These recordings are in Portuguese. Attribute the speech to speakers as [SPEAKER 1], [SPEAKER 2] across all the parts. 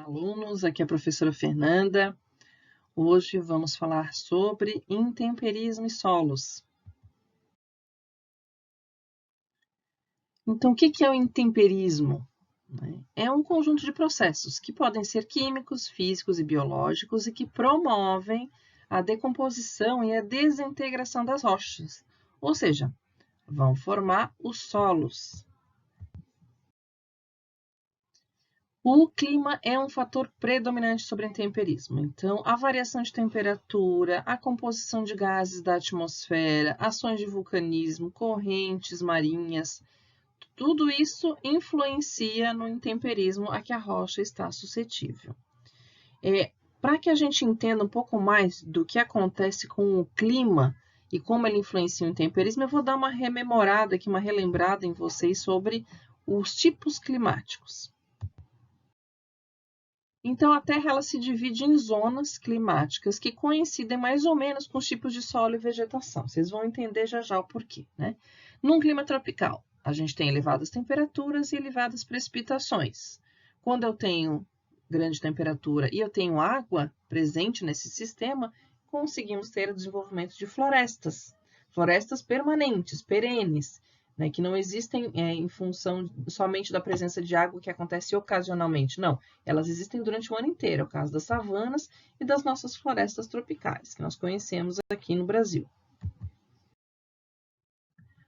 [SPEAKER 1] Alunos, aqui é a professora Fernanda. Hoje vamos falar sobre intemperismo e solos. Então, o que é o intemperismo? É um conjunto de processos que podem ser químicos, físicos e biológicos e que promovem a decomposição e a desintegração das rochas, ou seja, vão formar os solos. O clima é um fator predominante sobre o intemperismo. Então, a variação de temperatura, a composição de gases da atmosfera, ações de vulcanismo, correntes marinhas, tudo isso influencia no intemperismo a que a rocha está suscetível. Para que a gente entenda um pouco mais do que acontece com o clima e como ele influencia o intemperismo, eu vou dar uma rememorada aqui, uma relembrada em vocês sobre os tipos climáticos. Então, a Terra ela se divide em zonas climáticas que coincidem mais ou menos com os tipos de solo e vegetação. Vocês vão entender já já o porquê, né? Num clima tropical, a gente tem elevadas temperaturas e elevadas precipitações. Quando eu tenho grande temperatura e eu tenho água presente nesse sistema, conseguimos ter o desenvolvimento de florestas permanentes, perenes, né, que não existem em função somente da presença de água que acontece ocasionalmente. Não, elas existem durante o ano inteiro. É o caso das savanas e das nossas florestas tropicais, que nós conhecemos aqui no Brasil.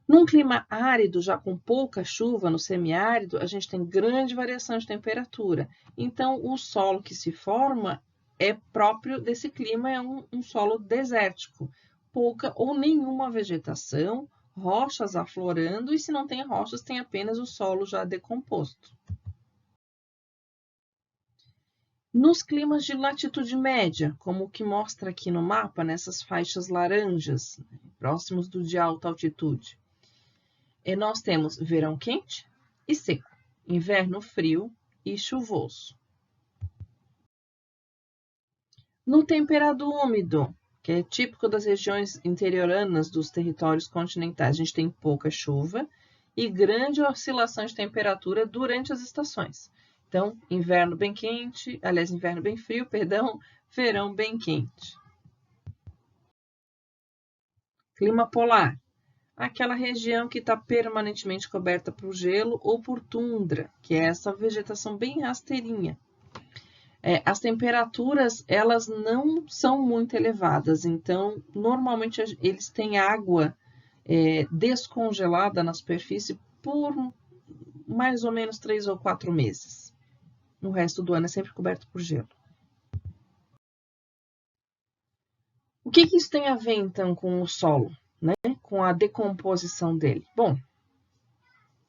[SPEAKER 1] Num clima árido, já com pouca chuva, no semiárido, a gente tem grande variação de temperatura. Então, o solo que se forma é próprio desse clima, é um solo desértico. Pouca ou nenhuma vegetação, rochas aflorando, e se não tem rochas, tem apenas o solo já decomposto. Nos climas de latitude média, como o que mostra aqui no mapa, nessas faixas laranjas, próximos do de alta altitude, nós temos verão quente e seco, inverno frio e chuvoso. No temperado úmido, que é típico das regiões interioranas dos territórios continentais, a gente tem pouca chuva e grande oscilação de temperatura durante as estações. Então, inverno bem quente, aliás, inverno bem frio, perdão, verão bem quente. Clima polar, aquela região que está permanentemente coberta por gelo ou por tundra, que é essa vegetação bem rasteirinha. As temperaturas, elas não são muito elevadas, então, normalmente, eles têm água descongelada na superfície por mais ou menos 3 ou 4 meses. No resto do ano é sempre coberto por gelo. O que isso tem a ver, então, com o solo, né? Com a decomposição dele? Bom,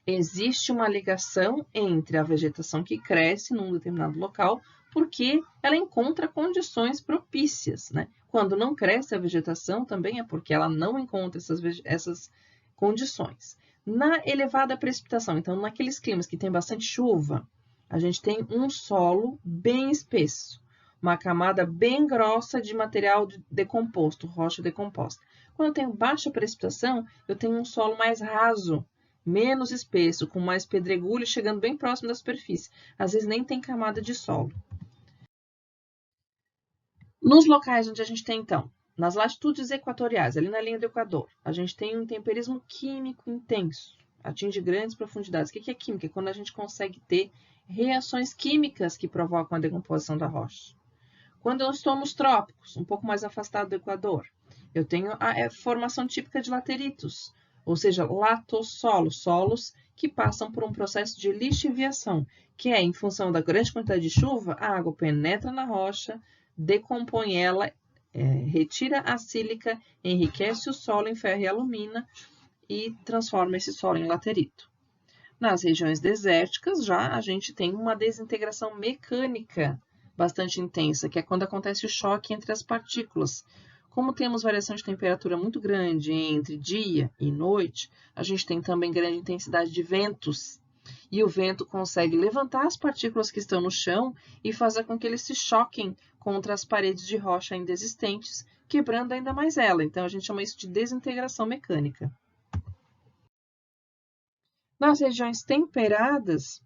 [SPEAKER 1] existe uma ligação entre a vegetação que cresce num determinado local, porque ela encontra condições propícias, né? Quando não cresce a vegetação, também é porque ela não encontra essas condições. Na elevada precipitação, então, naqueles climas que tem bastante chuva, a gente tem um solo bem espesso, uma camada bem grossa de material decomposto, rocha decomposta. Quando eu tenho baixa precipitação, eu tenho um solo mais raso, menos espesso, com mais pedregulho, chegando bem próximo da superfície. Às vezes nem tem camada de solo. Nos locais onde a gente tem, então, nas latitudes equatoriais, ali na linha do Equador, a gente tem um temperismo químico intenso, atinge grandes profundidades. O que é química? É quando a gente consegue ter reações químicas que provocam a decomposição da rocha. Quando eu estou nos trópicos, um pouco mais afastado do Equador, eu tenho a formação típica de lateritos, ou seja, latossolos, solos que passam por um processo de lixiviação, que é, em função da grande quantidade de chuva, a água penetra na rocha, decompõe ela, retira a sílica, enriquece o solo em ferro e alumina e transforma esse solo em laterito. Nas regiões desérticas, já a gente tem uma desintegração mecânica bastante intensa, que é quando acontece o choque entre as partículas. Como temos variação de temperatura muito grande entre dia e noite, a gente tem também grande intensidade de ventos. E o vento consegue levantar as partículas que estão no chão e fazer com que eles se choquem contra as paredes de rocha ainda existentes, quebrando ainda mais ela. Então, a gente chama isso de desintegração mecânica. Nas regiões temperadas,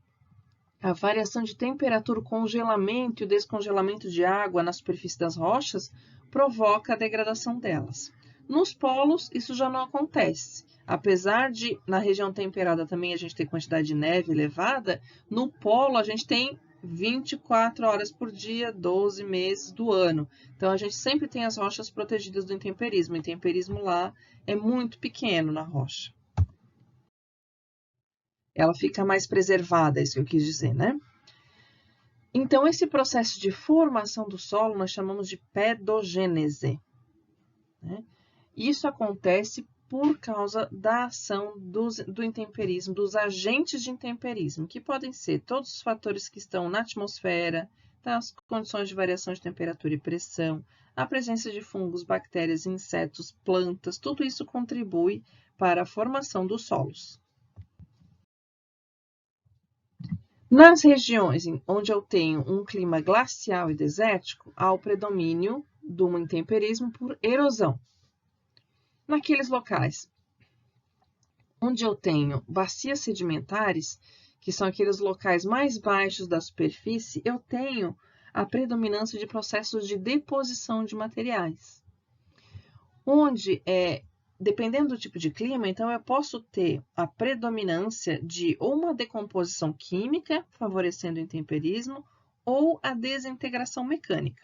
[SPEAKER 1] A variação de temperatura, o congelamento e o descongelamento de água na superfície das rochas provoca a degradação delas. Nos polos, isso já não acontece. Apesar de, na região temperada também a gente ter quantidade de neve elevada, no polo a gente tem 24 horas por dia, 12 meses do ano. Então, a gente sempre tem as rochas protegidas do intemperismo. O intemperismo lá é muito pequeno na rocha. Ela fica mais preservada, é isso que eu quis dizer, né? Então, esse processo de formação do solo nós chamamos de pedogênese, né? Isso acontece por causa da ação do intemperismo, dos agentes de intemperismo, que podem ser todos os fatores que estão na atmosfera, as condições de variação de temperatura e pressão, a presença de fungos, bactérias, insetos, plantas, tudo isso contribui para a formação dos solos. Nas regiões onde eu tenho um clima glacial e desértico, há o predomínio do intemperismo por erosão. Naqueles locais onde eu tenho bacias sedimentares, que são aqueles locais mais baixos da superfície, eu tenho a predominância de processos de deposição de materiais. Onde, dependendo do tipo de clima, então eu posso ter a predominância de ou uma decomposição química, favorecendo o intemperismo, ou a desintegração mecânica.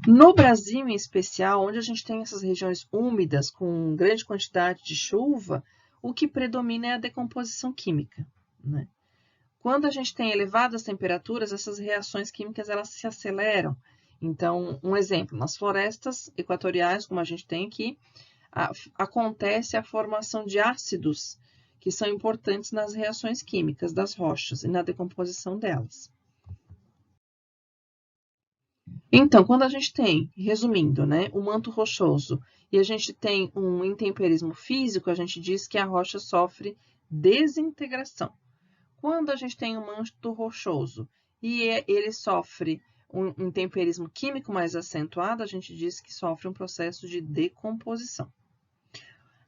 [SPEAKER 1] No Brasil, em especial, onde a gente tem essas regiões úmidas com grande quantidade de chuva, o que predomina é a decomposição química, né? Quando a gente tem elevadas temperaturas, essas reações químicas elas se aceleram. Então, um exemplo, nas florestas equatoriais, como a gente tem aqui, acontece a formação de ácidos, que são importantes nas reações químicas das rochas e na decomposição delas. Então, quando a gente tem, resumindo, né, um manto rochoso e a gente tem um intemperismo físico, a gente diz que a rocha sofre desintegração. Quando a gente tem um manto rochoso e ele sofre um intemperismo químico mais acentuado, a gente diz que sofre um processo de decomposição.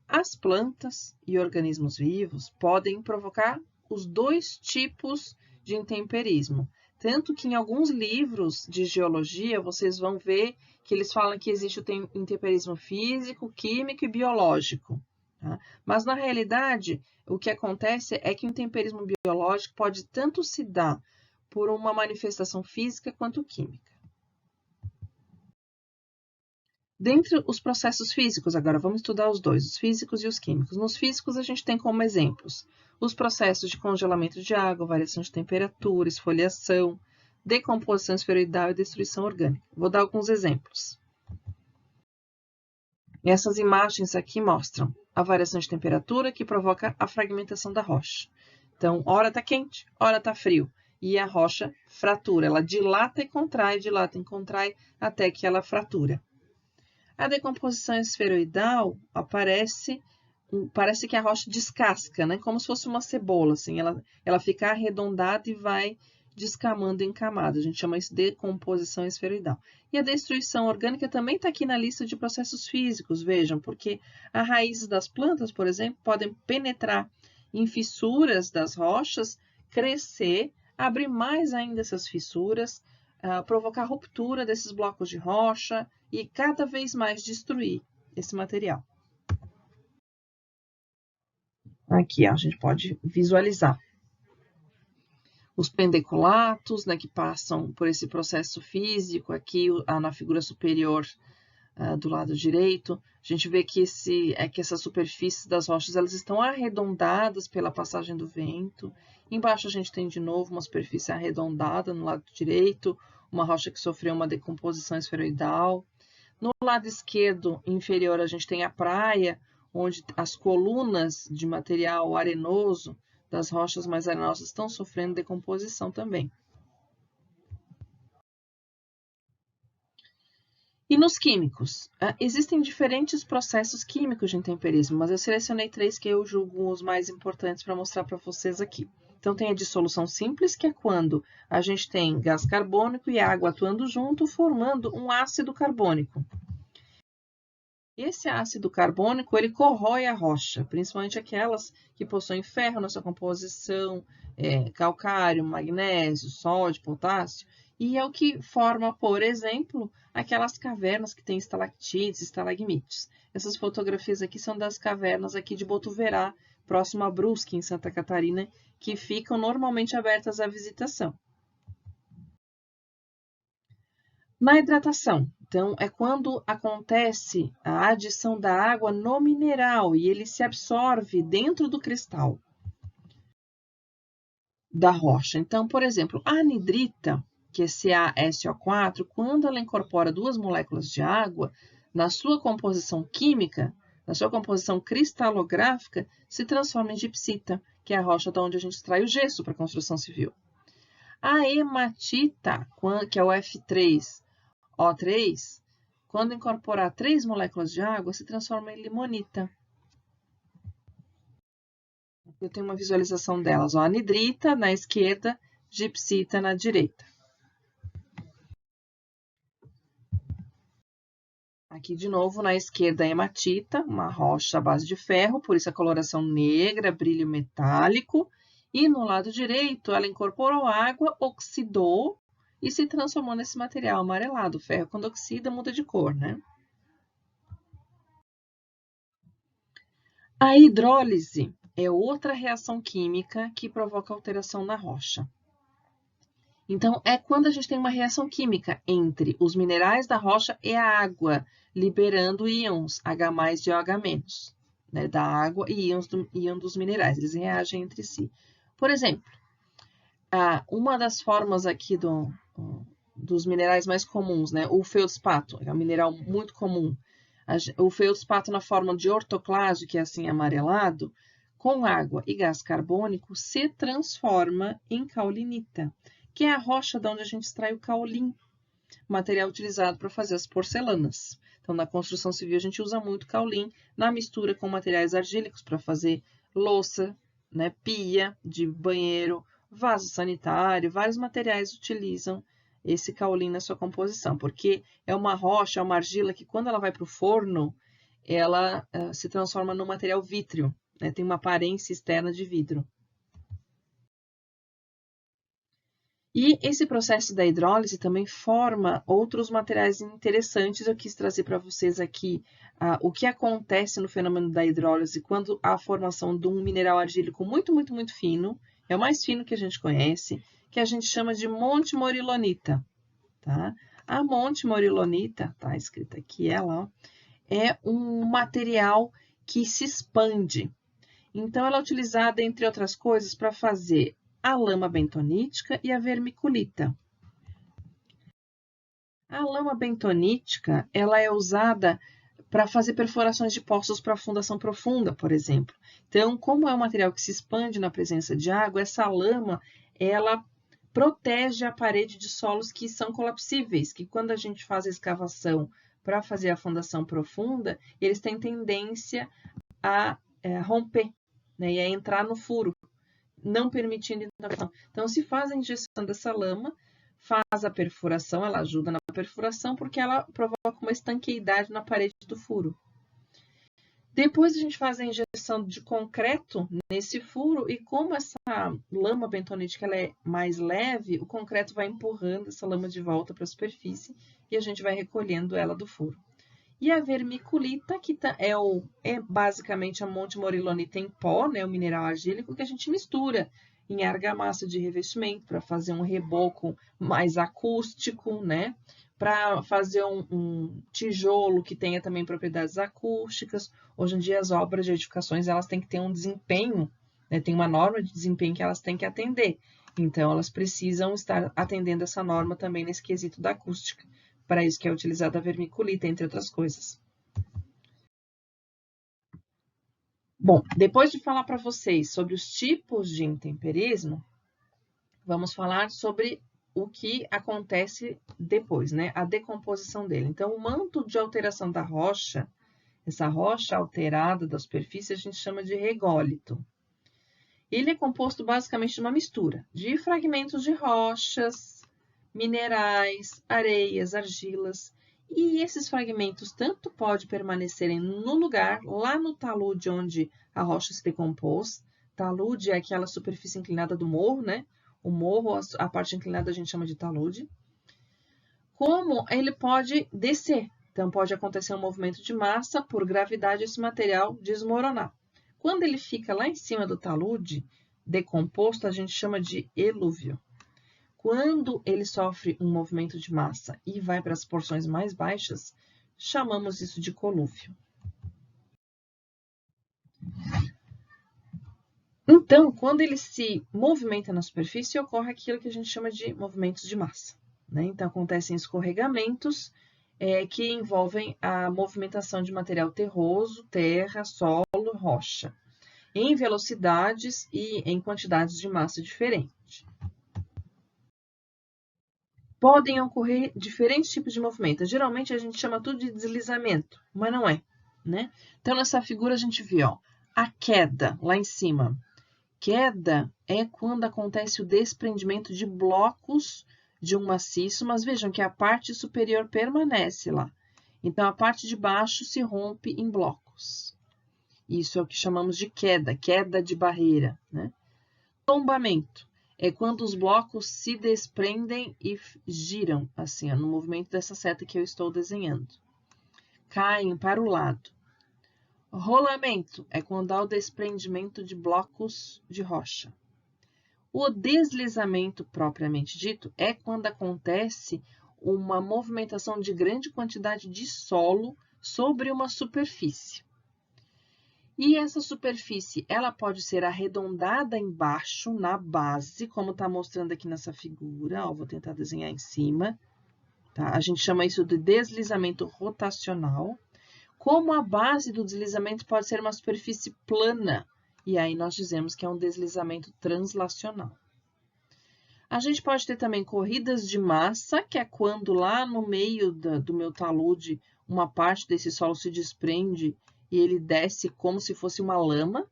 [SPEAKER 1] As plantas e organismos vivos podem provocar os dois tipos de intemperismo. Tanto que em alguns livros de geologia, vocês vão ver que eles falam que existe o intemperismo físico, químico e biológico. Tá? Mas, na realidade, o que acontece é que o intemperismo biológico pode tanto se dar por uma manifestação física quanto química. Dentre os processos físicos, agora vamos estudar os dois, os físicos e os químicos. Nos físicos, a gente tem como exemplos os processos de congelamento de água, variação de temperatura, esfoliação, decomposição esferoidal e destruição orgânica. Vou dar alguns exemplos. Essas imagens aqui mostram a variação de temperatura que provoca a fragmentação da rocha. Então, hora está quente, hora está frio. E a rocha fratura, ela dilata e contrai, até que ela fratura. A decomposição esferoidal parece que a rocha descasca, né? Como se fosse uma cebola, assim, ela fica arredondada e vai descamando em camadas. A gente chama isso de decomposição esferoidal. E a destruição orgânica também está aqui na lista de processos físicos, vejam, porque as raízes das plantas, por exemplo, podem penetrar em fissuras das rochas, crescer, abrir mais ainda essas fissuras, provocar ruptura desses blocos de rocha e cada vez mais destruir esse material. Aqui a gente pode visualizar os pendiculatos, né, que passam por esse processo físico aqui na figura superior do lado direito. A gente vê que essas superfícies das rochas elas estão arredondadas pela passagem do vento. Embaixo a gente tem de novo uma superfície arredondada no lado direito, uma rocha que sofreu uma decomposição esferoidal. No lado esquerdo inferior a gente tem a praia, onde as colunas de material arenoso das rochas mais arenosas estão sofrendo decomposição também. E nos químicos? Existem diferentes processos químicos de intemperismo, mas eu selecionei 3 que eu julgo os mais importantes para mostrar para vocês aqui. Então, tem a dissolução simples, que é quando a gente tem gás carbônico e água atuando junto, formando um ácido carbônico. Esse ácido carbônico, ele corrói a rocha, principalmente aquelas que possuem ferro na sua composição, calcário, magnésio, sódio, potássio, e é o que forma, por exemplo, aquelas cavernas que têm estalactites, estalagmites. Essas fotografias aqui são das cavernas aqui de Botuverá, próximo a Brusque, em Santa Catarina, que ficam normalmente abertas à visitação. Na hidratação, então, é quando acontece a adição da água no mineral e ele se absorve dentro do cristal da rocha. Então, por exemplo, a anidrita, que é CaSO4, quando ela incorpora duas moléculas de água, na sua composição química, na sua composição cristalográfica, se transforma em gipsita, que é a rocha de onde a gente extrai o gesso para a construção civil. A hematita, que é o F3O3, quando incorporar 3 moléculas de água, se transforma em limonita. Eu tenho uma visualização delas. Ó, anidrita na esquerda, gipsita na direita. Aqui, de novo, na esquerda, a hematita, uma rocha à base de ferro, por isso a coloração negra, brilho metálico. E no lado direito, ela incorporou água, oxidou e se transformou nesse material amarelado. O ferro, quando oxida, muda de cor, né? A hidrólise é outra reação química que provoca alteração na rocha. Então, é quando a gente tem uma reação química entre os minerais da rocha e a água, liberando íons H+ e OH-, né, da água e íon dos minerais. Eles reagem entre si. Por exemplo, uma das formas aqui dos minerais mais comuns, né, o feldspato, é um mineral muito comum. O feldspato na forma de ortoclase, que é assim amarelado, com água e gás carbônico, se transforma em caulinita, que é a rocha de onde a gente extrai o caulim, material utilizado para fazer as porcelanas. Então, na construção civil, a gente usa muito caulim na mistura com materiais argílicos para fazer louça, né, pia de banheiro, vaso sanitário, vários materiais utilizam esse caulim na sua composição, porque é uma rocha, é uma argila que quando ela vai para o forno, ela se transforma num material vítreo, né, tem uma aparência externa de vidro. E esse processo da hidrólise também forma outros materiais interessantes. Eu quis trazer para vocês aqui o que acontece no fenômeno da hidrólise quando há a formação de um mineral argílico muito, muito, muito fino, é o mais fino que a gente conhece, que a gente chama de montmorillonita. Tá? A montmorillonita, tá escrita aqui ela, ó, é um material que se expande. Então, ela é utilizada, entre outras coisas, para fazer a lama bentonítica e a vermiculita. A lama bentonítica, ela é usada para fazer perfurações de poços para fundação profunda, por exemplo. Então, como é um material que se expande na presença de água, essa lama, ela protege a parede de solos que são colapsíveis, que quando a gente faz a escavação para fazer a fundação profunda, eles têm tendência a romper, né, e a entrar no furo, não permitindo inundação. Então, se faz a injeção dessa lama, faz a perfuração, ela ajuda na perfuração porque ela provoca uma estanqueidade na parede do furo. Depois a gente faz a injeção de concreto nesse furo e como essa lama bentonítica ela é mais leve, o concreto vai empurrando essa lama de volta para a superfície e a gente vai recolhendo ela do furo. E a vermiculita, que é basicamente a montmorillonita em pó, né, o mineral argílico, que a gente mistura em argamassa de revestimento para fazer um reboco mais acústico, né, para fazer um tijolo que tenha também propriedades acústicas. Hoje em dia, as obras de edificações elas têm que ter um desempenho, né, tem uma norma de desempenho que elas têm que atender. Então, elas precisam estar atendendo essa norma também nesse quesito da acústica. Para isso que é utilizada a vermiculita, entre outras coisas. Bom, depois de falar para vocês sobre os tipos de intemperismo, vamos falar sobre o que acontece depois, né? A decomposição dele. Então, o manto de alteração da rocha, essa rocha alterada da superfície, a gente chama de rególito. Ele é composto basicamente de uma mistura de fragmentos de rochas, minerais, areias, argilas E esses fragmentos tanto podem permanecerem no lugar, lá no talude onde a rocha se decompôs. Talude é aquela superfície inclinada do morro, né? O morro, a parte inclinada a gente chama de talude. Como ele pode descer. Então, pode acontecer um movimento de massa, por gravidade, esse material desmoronar. Quando ele fica lá em cima do talude, decomposto, a gente chama de elúvio. Quando ele sofre um movimento de massa e vai para as porções mais baixas, chamamos isso de colúvio. Então, quando ele se movimenta na superfície, ocorre aquilo que a gente chama de movimentos de massa, né? Então, acontecem escorregamentos que envolvem a movimentação de material terroso, terra, solo, rocha, em velocidades e em quantidades de massa diferentes. Podem ocorrer diferentes tipos de movimento. Geralmente, a gente chama tudo de deslizamento, mas não é, né? Então, nessa figura, a gente vê, ó, a queda lá em cima. Queda é quando acontece o desprendimento de blocos de um maciço, mas vejam que a parte superior permanece lá. Então, a parte de baixo se rompe em blocos. Isso é o que chamamos de queda, queda de barreira, né? Tombamento é quando os blocos se desprendem e giram, assim, ó, no movimento dessa seta que eu estou desenhando. Caem para o lado. Rolamento é quando há o desprendimento de blocos de rocha. O deslizamento, propriamente dito, é quando acontece uma movimentação de grande quantidade de solo sobre uma superfície. E essa superfície, ela pode ser arredondada embaixo, na base, como está mostrando aqui nessa figura. Ó, vou tentar desenhar em cima. Tá? A gente chama isso de deslizamento rotacional. Como a base do deslizamento pode ser uma superfície plana, e aí nós dizemos que é um deslizamento translacional. A gente pode ter também corridas de massa, que é quando lá no meio do meu talude uma parte desse solo se desprende e ele desce como se fosse uma lama.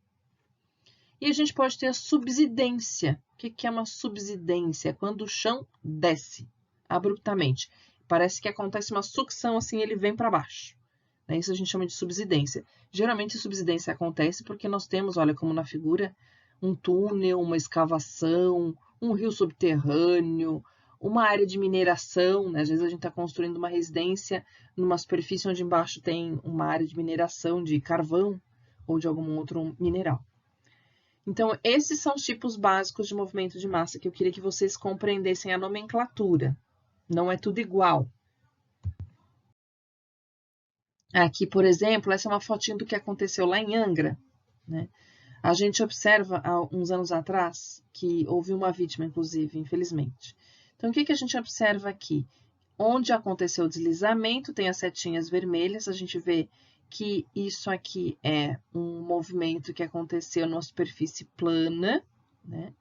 [SPEAKER 1] E a gente pode ter a subsidência. O que é uma subsidência? É quando o chão desce abruptamente. Parece que acontece uma sucção assim, ele vem para baixo. Isso a gente chama de subsidência. Geralmente, a subsidência acontece porque nós temos, olha como na figura, um túnel, uma escavação, um rio subterrâneo, uma área de mineração, né? Às vezes a gente está construindo uma residência numa superfície onde embaixo tem uma área de mineração de carvão ou de algum outro mineral. Então, esses são os tipos básicos de movimento de massa que eu queria que vocês compreendessem a nomenclatura. Não é tudo igual. Aqui, por exemplo, essa é uma fotinho do que aconteceu lá em Angra, né? A gente observa há uns anos atrás que houve uma vítima, inclusive, infelizmente. Então, o que a gente observa aqui? Onde aconteceu o deslizamento, tem as setinhas vermelhas, a gente vê que isso aqui é um movimento que aconteceu numa superfície plana, né?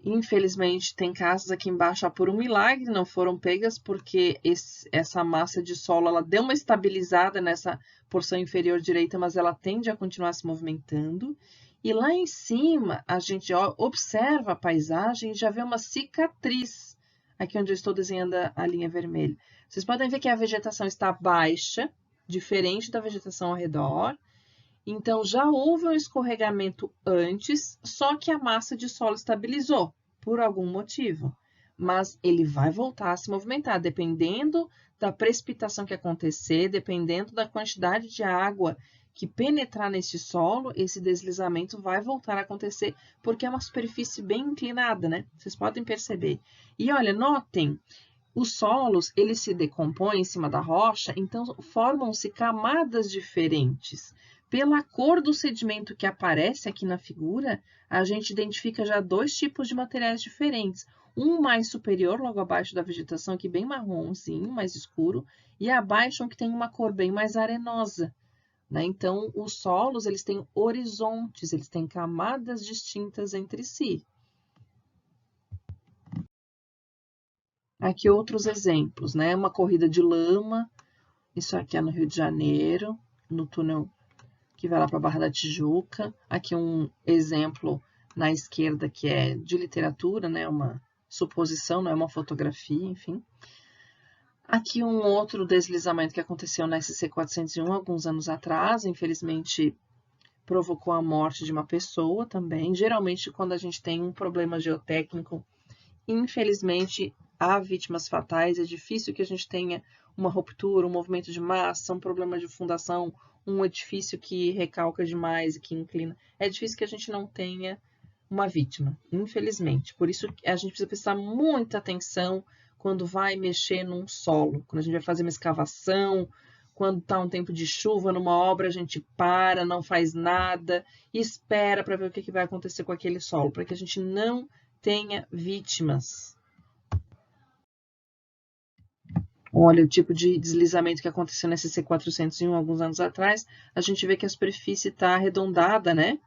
[SPEAKER 1] Infelizmente, tem casas aqui embaixo, por um milagre, não foram pegas, porque essa massa de solo ela deu uma estabilizada nessa porção inferior direita, mas ela tende a continuar se movimentando. E lá em cima, a gente observa a paisagem e já vê uma cicatriz, aqui onde eu estou desenhando a linha vermelha. Vocês podem ver que a vegetação está baixa, diferente da vegetação ao redor. Então, já houve um escorregamento antes, só que a massa de solo estabilizou, por algum motivo. Mas ele vai voltar a se movimentar, dependendo da precipitação que acontecer, dependendo da quantidade de água que penetrar nesse solo, esse deslizamento vai voltar a acontecer, porque é uma superfície bem inclinada, né? Vocês podem perceber. E olha, notem, os solos, eles se decompõem em cima da rocha, então formam-se camadas diferentes. Pela cor do sedimento que aparece aqui na figura, a gente identifica já dois tipos de materiais diferentes. Um mais superior, logo abaixo da vegetação, aqui bem marronzinho, mais escuro, e abaixo um que tem uma cor bem mais arenosa, né? Então, os solos, eles têm horizontes, eles têm camadas distintas entre si. Aqui outros exemplos, né? Uma corrida de lama, isso aqui é no Rio de Janeiro, no túnel que vai lá para a Barra da Tijuca. Aqui um exemplo na esquerda que é de literatura, né? Uma suposição, não é uma fotografia, enfim. Aqui um outro deslizamento que aconteceu na SC401 alguns anos atrás, infelizmente provocou a morte de uma pessoa também. Geralmente, quando a gente tem um problema geotécnico, infelizmente, há vítimas fatais. É difícil que a gente tenha uma ruptura, um movimento de massa, um problema de fundação, um edifício que recalca demais e que inclina. É difícil que a gente não tenha uma vítima, infelizmente. Por isso, a gente precisa prestar muita atenção quando vai mexer num solo, quando a gente vai fazer uma escavação, quando está um tempo de chuva numa obra, a gente para, não faz nada, e espera para ver o que vai acontecer com aquele solo, para que a gente não tenha vítimas. Olha, o tipo de deslizamento que aconteceu na SC401 alguns anos atrás, a gente vê que a superfície está arredondada, né?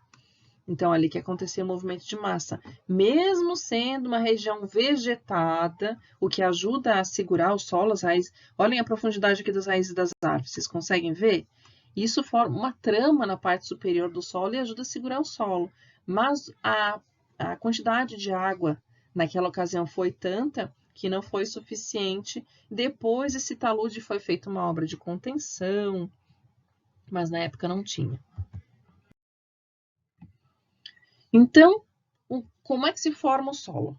[SPEAKER 1] Então, ali que aconteceu o movimento de massa. Mesmo sendo uma região vegetada, o que ajuda a segurar o solo, as raízes. Olhem a profundidade aqui das raízes das árvores, vocês conseguem ver? Isso forma uma trama na parte superior do solo e ajuda a segurar o solo. Mas a quantidade de água naquela ocasião foi tanta que não foi suficiente. Depois, esse talude foi feita uma obra de contenção, mas na época não tinha. Então, como é que se forma o solo?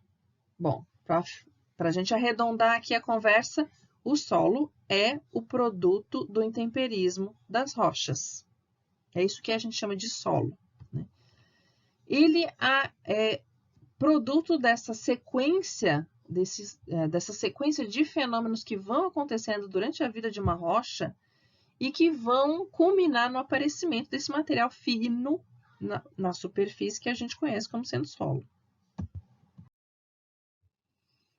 [SPEAKER 1] Bom, para a gente arredondar aqui a conversa, o solo é o produto do intemperismo das rochas. É isso que a gente chama de solo, né? Ele é produto dessa sequência, dessa sequência de fenômenos que vão acontecendo durante a vida de uma rocha e que vão culminar no aparecimento desse material fino na superfície que a gente conhece como sendo solo.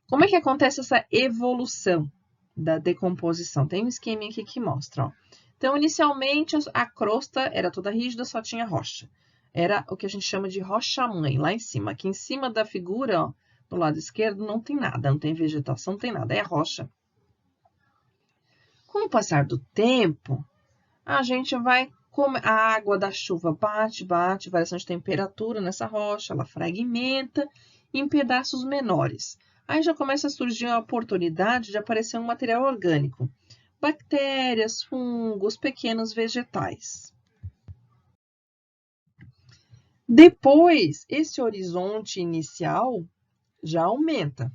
[SPEAKER 1] Como é que acontece essa evolução da decomposição? Tem um esquema aqui que mostra. Ó. Então, inicialmente, a crosta era toda rígida, só tinha rocha. Era o que a gente chama de rocha-mãe, lá em cima. Aqui em cima da figura, ó, do lado esquerdo, não tem nada, não tem vegetação, não tem nada, é rocha. Com o passar do tempo, a gente vai... A água da chuva bate, variação de temperatura nessa rocha, ela fragmenta em pedaços menores. Aí já começa a surgir a oportunidade de aparecer um material orgânico. Bactérias, fungos, pequenos vegetais. Depois, esse horizonte inicial já aumenta.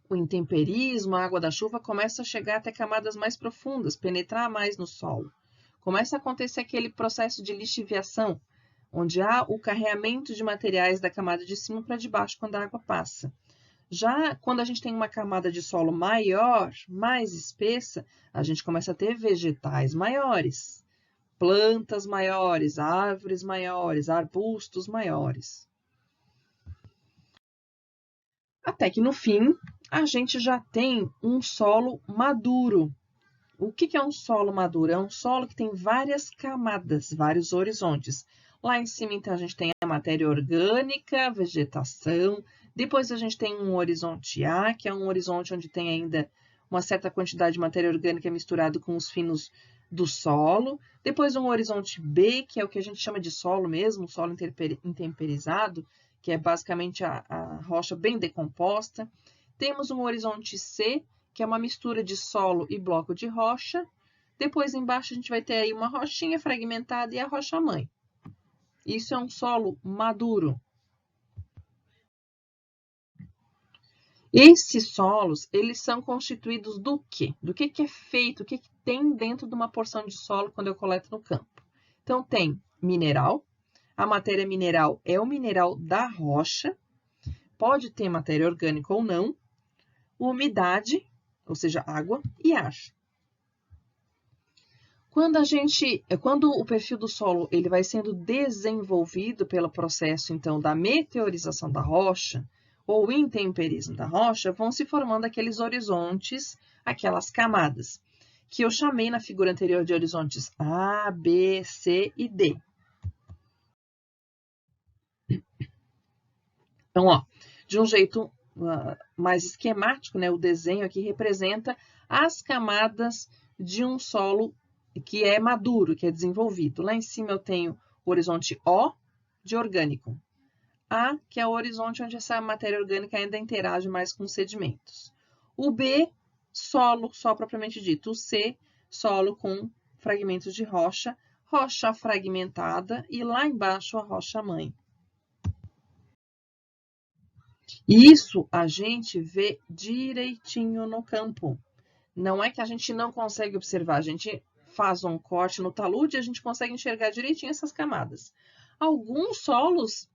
[SPEAKER 1] O intemperismo, a água da chuva começa a chegar até camadas mais profundas, penetrar mais no solo. Começa a acontecer aquele processo de lixiviação, onde há o carreamento de materiais da camada de cima para de baixo quando a água passa. Já quando a gente tem uma camada de solo maior, mais espessa, a gente começa a ter vegetais maiores, plantas maiores, árvores maiores, arbustos maiores. Até que no fim, a gente já tem um solo maduro. O que é um solo maduro? É um solo que tem várias camadas, vários horizontes. Lá em cima, então, a gente tem a matéria orgânica, vegetação. Depois a gente tem um horizonte A, que é um horizonte onde tem ainda uma certa quantidade de matéria orgânica misturado com os finos do solo. Depois um horizonte B, que é o que a gente chama de solo mesmo, solo intemperizado, que é basicamente a rocha bem decomposta. Temos um horizonte C, que é uma mistura de solo e bloco de rocha. Depois, embaixo, a gente vai ter aí uma rochinha fragmentada e a rocha-mãe. Isso é um solo maduro. Esses solos, eles são constituídos do quê? Do que é feito, o que tem dentro de uma porção de solo quando eu coleto no campo? Então, tem mineral. A matéria mineral é o mineral da rocha. Pode ter matéria orgânica ou não. Umidade, ou seja, água e ar. Quando o perfil do solo ele vai sendo desenvolvido pelo processo, então, da meteorização da rocha, ou intemperismo da rocha, vão se formando aqueles horizontes, aquelas camadas, que eu chamei na figura anterior de horizontes A, B, C e D. Então, ó, de um jeito mais esquemático, né, o desenho aqui representa as camadas de um solo que é maduro, que é desenvolvido. Lá em cima eu tenho o horizonte O de orgânico. A, que é o horizonte onde essa matéria orgânica ainda interage mais com os sedimentos. O B solo, só propriamente dito. O C, solo com fragmentos de rocha, rocha fragmentada e lá embaixo a rocha-mãe. Isso a gente vê direitinho no campo. Não é que a gente não consegue observar, a gente faz um corte no talude e a gente consegue enxergar direitinho essas camadas. Alguns solos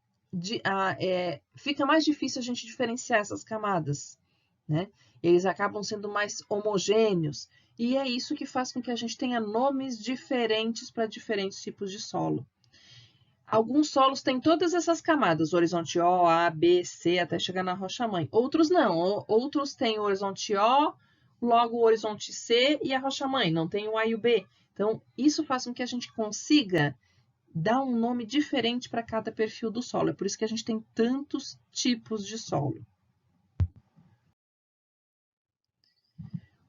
[SPEAKER 1] fica mais difícil a gente diferenciar essas camadas, né? Eles acabam sendo mais homogêneos e é isso que faz com que a gente tenha nomes diferentes para diferentes tipos de solo. Alguns solos têm todas essas camadas, horizonte O, A, B, C, até chegar na rocha-mãe. Outros não, outros têm o horizonte O, logo o horizonte C e a rocha-mãe, não tem o A e o B. Então, isso faz com que a gente consiga dar um nome diferente para cada perfil do solo. É por isso que a gente tem tantos tipos de solo.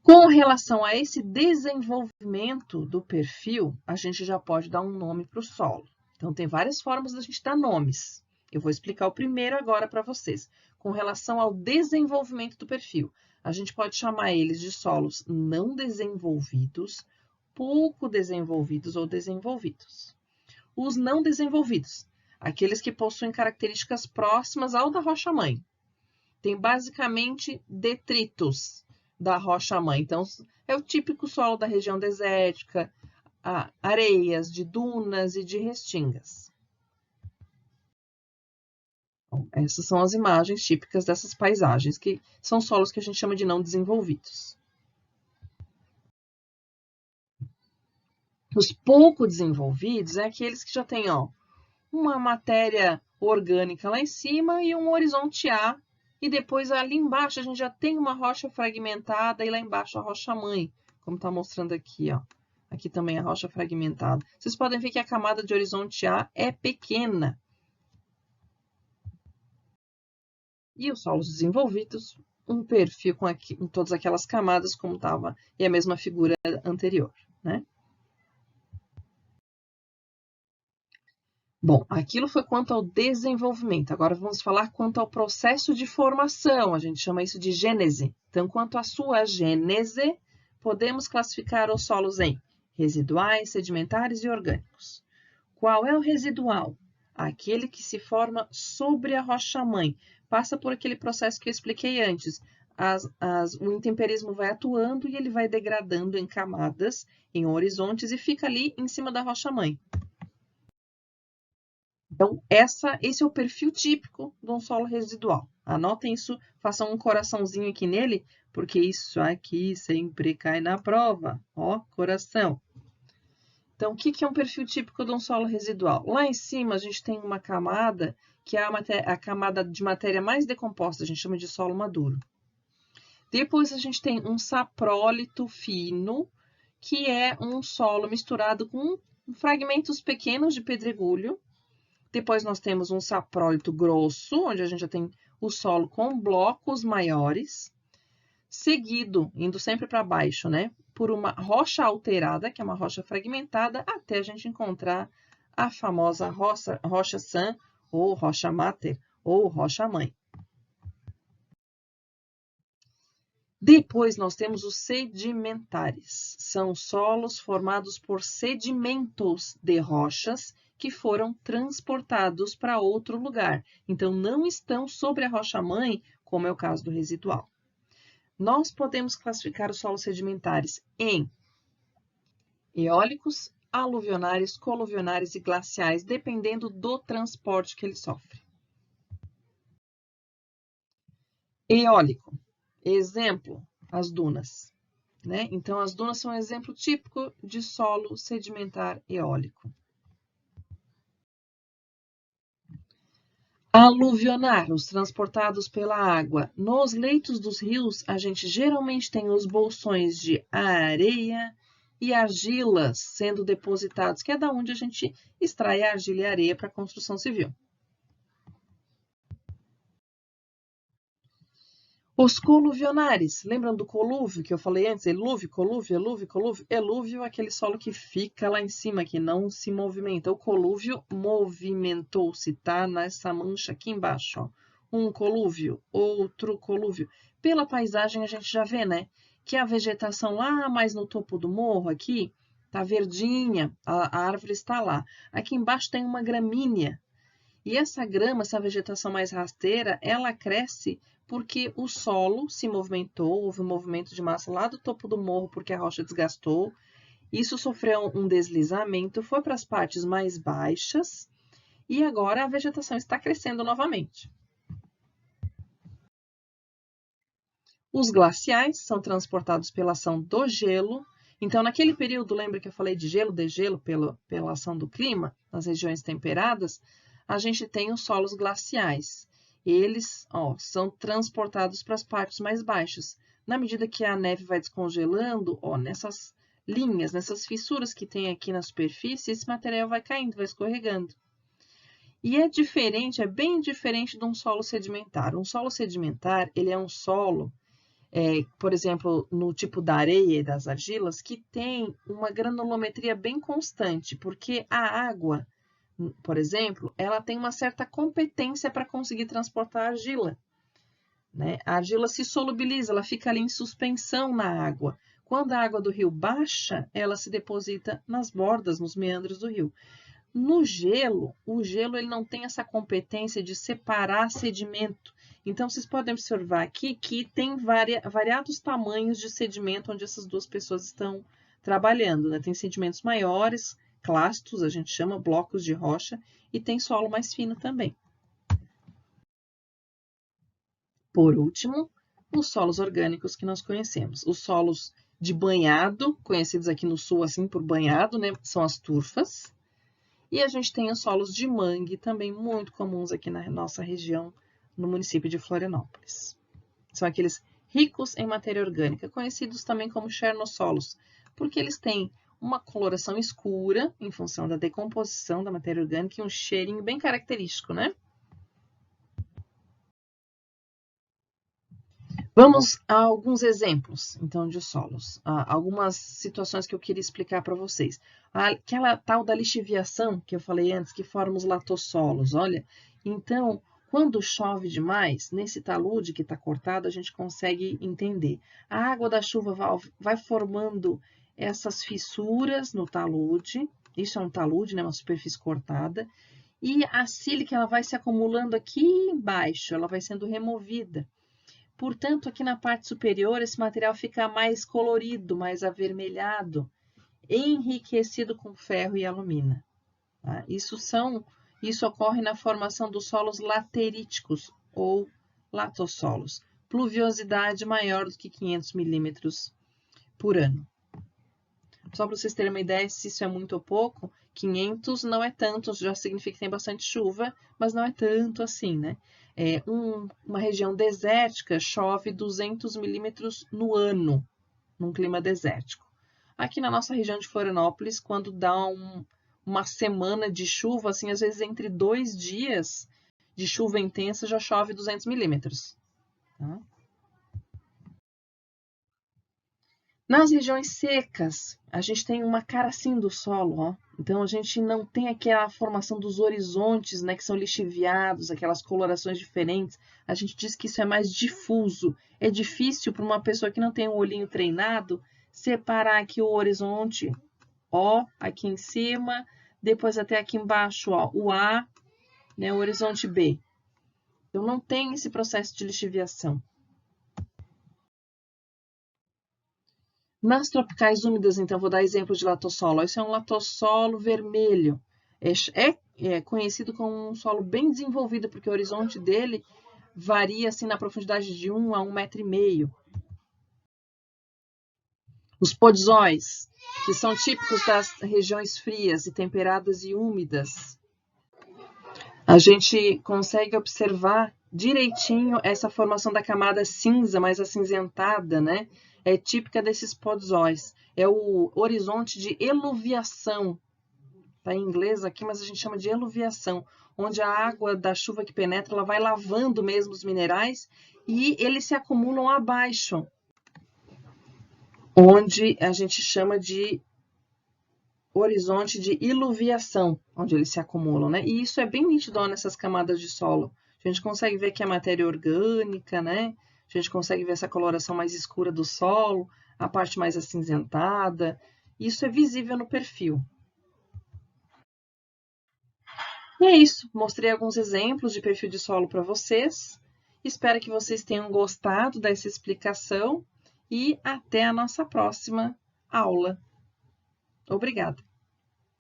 [SPEAKER 1] Com relação a esse desenvolvimento do perfil, a gente já pode dar um nome para o solo. Então, tem várias formas da gente dar nomes. Eu vou explicar o primeiro agora para vocês. Com relação ao desenvolvimento do perfil, a gente pode chamar eles de solos não desenvolvidos, pouco desenvolvidos ou desenvolvidos. Os não desenvolvidos, aqueles que possuem características próximas ao da rocha-mãe. Tem basicamente detritos da rocha-mãe. Então, é o típico solo da região desértica, areias, de dunas e de restingas. Bom, essas são as imagens típicas dessas paisagens, que são solos que a gente chama de não desenvolvidos. Os pouco desenvolvidos é aqueles que já têm uma matéria orgânica lá em cima e um horizonte A, e depois ali embaixo a gente já tem uma rocha fragmentada e lá embaixo a rocha-mãe, como está mostrando aqui, ó. Aqui também a rocha fragmentada. Vocês podem ver que a camada de horizonte A é pequena. E os solos desenvolvidos, um perfil com todas aquelas camadas como estava, e a mesma figura anterior, né? Bom, aquilo foi quanto ao desenvolvimento. Agora vamos falar quanto ao processo de formação. A gente chama isso de gênese. Então, quanto à sua gênese, podemos classificar os solos em residuais, sedimentares e orgânicos. Qual é o residual? Aquele que se forma sobre a rocha-mãe. Passa por aquele processo que eu expliquei antes. O intemperismo vai atuando e ele vai degradando em camadas, em horizontes, e fica ali em cima da rocha-mãe. Então, esse é o perfil típico de um solo residual. Anotem isso, façam um coraçãozinho aqui nele, porque isso aqui sempre cai na prova. Ó, coração. Então, o que é um perfil típico de um solo residual? Lá em cima, a gente tem uma camada, que é a camada de matéria mais decomposta, a gente chama de solo maduro. Depois, a gente tem um saprólito fino, que é um solo misturado com fragmentos pequenos de pedregulho. Depois, nós temos um saprólito grosso, onde a gente já tem o solo com blocos maiores. Seguido, indo sempre para baixo, né? Por uma rocha alterada, que é uma rocha fragmentada, até a gente encontrar a famosa rocha-sã, ou rocha-mater, ou rocha-mãe. Depois, nós temos os sedimentares. São solos formados por sedimentos de rochas que foram transportados para outro lugar. Então, não estão sobre a rocha-mãe, como é o caso do residual. Nós podemos classificar os solos sedimentares em eólicos, aluvionares, coluvionares e glaciais, dependendo do transporte que ele sofre. Eólico. Exemplo, as dunas, né? Então, as dunas são um exemplo típico de solo sedimentar eólico. Aluvionar, os transportados pela água. Nos leitos dos rios, a gente geralmente tem os bolsões de areia e argilas sendo depositados, que é da onde a gente extrai a argila e a areia para a construção civil. Os coluvionares, lembram do colúvio que eu falei antes? Elúvio, colúvio, elúvio, colúvio. Elúvio é aquele solo que fica lá em cima, que não se movimenta. O colúvio movimentou-se, tá? Nessa mancha aqui embaixo, ó. Um colúvio, outro colúvio. Pela paisagem a gente já vê, né? que a vegetação lá mais no topo do morro aqui está verdinha, a árvore está lá. Aqui embaixo tem uma gramínea. E essa grama, essa vegetação mais rasteira, ela cresce porque o solo se movimentou, houve um movimento de massa lá do topo do morro porque a rocha desgastou. Isso sofreu um deslizamento, foi para as partes mais baixas e agora a vegetação está crescendo novamente. Os glaciais são transportados pela ação do gelo. Então, naquele período, lembra que eu falei de gelo, degelo, pela ação do clima, nas regiões temperadas, a gente tem os solos glaciais. Eles são transportados para as partes mais baixas. Na medida que a neve vai descongelando, nessas linhas, nessas fissuras que tem aqui na superfície, esse material vai caindo, vai escorregando. E é diferente, é bem diferente de um solo sedimentar. Um solo sedimentar, ele é um solo, por exemplo, no tipo da areia e das argilas, que tem uma granulometria bem constante, porque a água, por exemplo, ela tem uma certa competência para conseguir transportar a argila, né? A argila se solubiliza, ela fica ali em suspensão na água. Quando a água do rio baixa, ela se deposita nas bordas, nos meandros do rio. No gelo, o gelo ele não tem essa competência de separar sedimento. Então, vocês podem observar aqui que tem variados tamanhos de sedimento onde essas duas pessoas estão trabalhando, né? Tem sedimentos maiores, clastos, a gente chama blocos de rocha, e tem solo mais fino também. Por último, os solos orgânicos que nós conhecemos. Os solos de banhado, conhecidos aqui no sul assim por banhado, né? São as turfas. E a gente tem os solos de mangue, também muito comuns aqui na nossa região, no município de Florianópolis. São aqueles ricos em matéria orgânica, conhecidos também como chernossolos, porque eles têm uma coloração escura, em função da decomposição da matéria orgânica, e um cheirinho bem característico, né? Vamos a alguns exemplos, então, de solos. Algumas situações que eu queria explicar para vocês. Aquela tal da lixiviação que eu falei antes, que forma os latossolos, olha. Então, quando chove demais, nesse talude que está cortado, a gente consegue entender. A água da chuva vai formando essas fissuras no talude. Isso é um talude, né, uma superfície cortada. E a sílica ela vai se acumulando aqui embaixo, ela vai sendo removida. Portanto, aqui na parte superior, esse material fica mais colorido, mais avermelhado, enriquecido com ferro e alumina. Tá? Isso ocorre na formação dos solos lateríticos ou latossolos. Pluviosidade maior do que 500 milímetros por ano. Só para vocês terem uma ideia se isso é muito ou pouco, 500 não é tanto, já significa que tem bastante chuva, mas não é tanto assim, né? Uma região desértica chove 200 milímetros no ano, num clima desértico. Aqui na nossa região de Florianópolis, quando dá uma semana de chuva, assim, às vezes entre 2 dias de chuva intensa já chove 200 milímetros. Tá? Nas regiões secas, a gente tem uma cara assim do solo, ó. Então a gente não tem aquela formação dos horizontes, né, que são lixiviados, aquelas colorações diferentes. A gente diz que isso é mais difuso. É difícil para uma pessoa que não tem um olhinho treinado separar aqui o horizonte, ó, aqui em cima, depois até aqui embaixo, ó, o A, né, o horizonte B. Então não tem esse processo de lixiviação. Nas tropicais úmidas, então, vou dar exemplo de latossolo. Esse é um latossolo vermelho. É conhecido como um solo bem desenvolvido, porque o horizonte dele varia assim, na profundidade de 1 a 1,5 metro. Os podzóis, que são típicos das regiões frias e temperadas e úmidas. A gente consegue observar direitinho essa formação da camada cinza, mais acinzentada, né? É típica desses podzóis. É o horizonte de eluviação. Está em inglês aqui, mas a gente chama de eluviação, onde a água da chuva que penetra, ela vai lavando mesmo os minerais e eles se acumulam abaixo, onde a gente chama de horizonte de iluviação, onde eles se acumulam, né? E isso é bem nítido nessas camadas de solo. A gente consegue ver que a matéria orgânica, né? A gente consegue ver essa coloração mais escura do solo, a parte mais acinzentada. Isso é visível no perfil. E é isso, mostrei alguns exemplos de perfil de solo para vocês. Espero que vocês tenham gostado dessa explicação e até a nossa próxima aula. Obrigada!